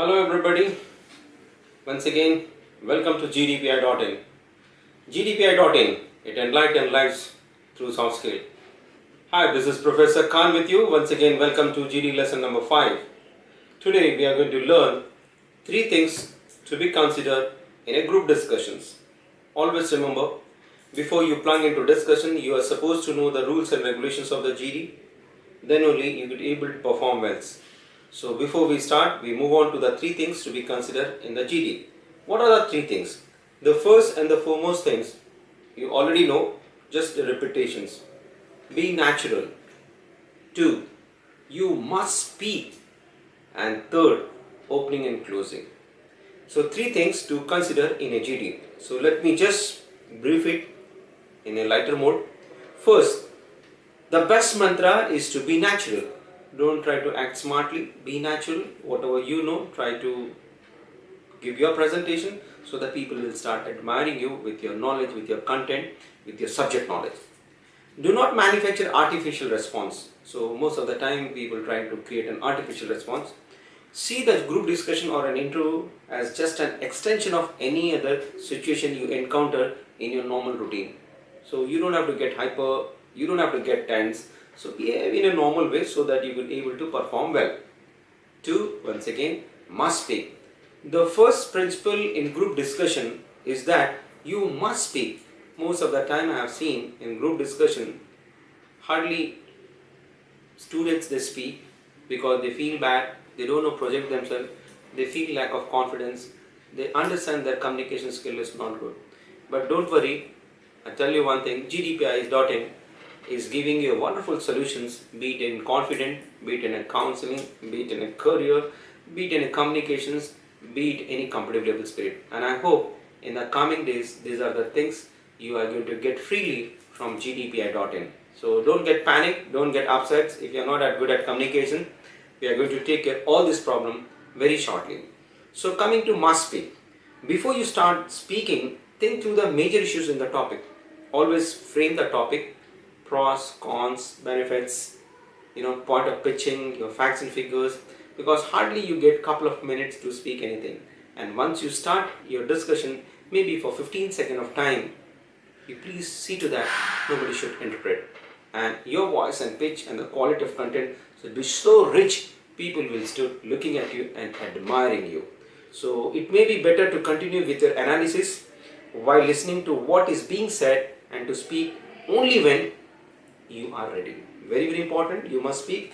Hello everybody, once again welcome to GDPI.in. GDPI.in, it enlightens lives through soft skill. Hi, this is Professor Khan with you. Once again welcome to GD lesson number 5. Today we are going to learn 3 things to be considered in a group discussions. Always remember, before you plunge into discussion, you are supposed to know the rules and regulations of the GD. Then only you will be able to perform well. So before we start, we move on to the 3 things to be considered in the GD. What are the 3 things? The first and the foremost things, you already know, just the repetitions. Be natural. 2. You must speak. And third, opening and closing. So 3 things to consider in a GD. So let me just brief it in a lighter mode. First, the best mantra is to be natural. Don't try to act smartly, be natural. Whatever you know, try to give your presentation so that people will start admiring you with your knowledge, with your content, with your subject knowledge. Do not manufacture artificial response. So most of the time people try to create an artificial response. See the group discussion or an interview as just an extension of any other situation you encounter in your normal routine. So you don't have to get hyper, you don't have to get tense. So behave in a normal way so that you will be able to perform well. 2. Once again, must speak. The first principle in group discussion is that you must speak. Most of the time I have seen in group discussion, hardly students they speak because they feel bad, they don't know project themselves, they feel lack of confidence, they understand their communication skill is not good. But don't worry, I tell you one thing, GDPI.in is giving you wonderful solutions, be it in confident, be it in a counseling, be it in a career, be it in a communications, be it any competitive level spirit. And I hope in the coming days, these are the things you are going to get freely from GDPI.in. So don't get panic, don't get upset if you are not that good at communication. We are going to take care of all this problem very shortly. So coming to must speak. Before you start speaking, think through the major issues in the topic. Always frame the topic, pros, cons, benefits, point of pitching, your facts and figures, because hardly you get couple of minutes to speak anything. And once you start your discussion, maybe for 15 seconds of time, you please see to that nobody should interpret. And your voice and pitch and the quality of content should be so rich, people will start looking at you and admiring you. So it may be better to continue with your analysis while listening to what is being said and to speak only when you are ready. Very, very important, you must speak.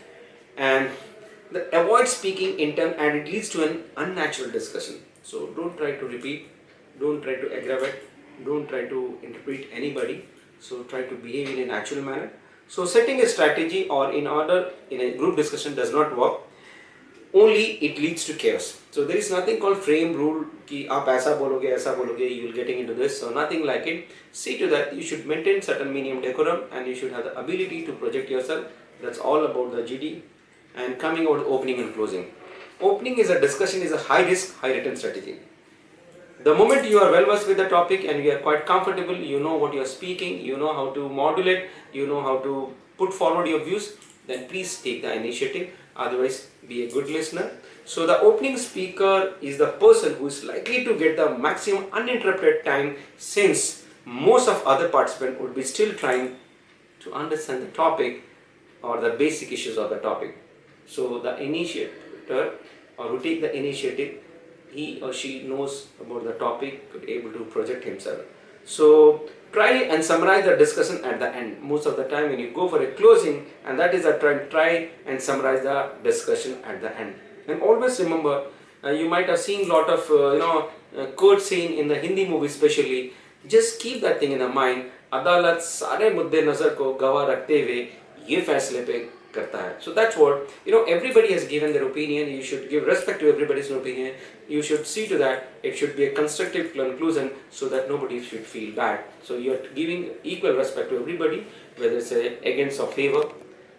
And avoid speaking in turn, and it leads to an unnatural discussion. So don't try to repeat, don't try to aggravate, don't try to interpret anybody. So try to behave in a natural manner. So setting a strategy or in order in a group discussion does not work. Only it leads to chaos. So there is nothing called frame rule कि आप ऐसा बोलोगे, you will getting into this. So nothing like it. See to that you should maintain certain minimum decorum and you should have the ability to project yourself. That's all about the GD. And coming out opening and closing. Opening is a discussion is a high risk, high return strategy. The moment you are well versed with the topic and you are quite comfortable, you know what you are speaking, you know how to modulate, you know how to put forward your views, then please take the initiative. Otherwise, be a good listener. So the opening speaker is the person who is likely to get the maximum uninterrupted time, since most of other participants would be still trying to understand the topic or the basic issues of the topic. So the initiator or who take the initiative, he or she knows about the topic, could be able to project himself. So try and summarize the discussion at the end. Most of the time when you go for a closing, and that is a try and summarize the discussion at the end. And always remember, you might have seen a lot of quote scene in the Hindi movie especially. Just keep that thing in the mind. अदालत सारे मुद्दे नजर को गवाह रखते हुए ये फैसले पे करता है. So that's what, everybody has given their opinion. You should give respect to everybody's opinion. You should see to that it should be a constructive conclusion so that nobody should feel bad. So you're giving equal respect to everybody, whether it's against or favor,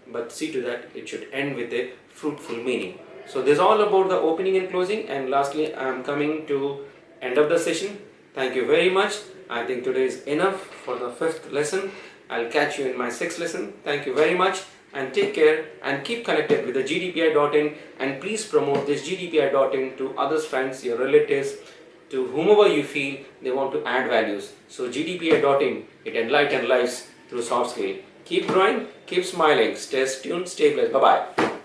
but see to that it should end with a fruitful meaning. So this is all about the opening and closing. And lastly, I am coming to end of the session. Thank you very much. I think today is enough for the 5th lesson. I'll catch you in my 6th lesson. Thank you very much. and take care and keep connected with the GDPI.in, and please promote this GDPI.in to others, friends, your relatives, to whomever you feel they want to add values. So GDPI.in, it enlightens lives through soft skill. Keep growing, keep smiling, stay tuned, stay blessed. Bye-bye.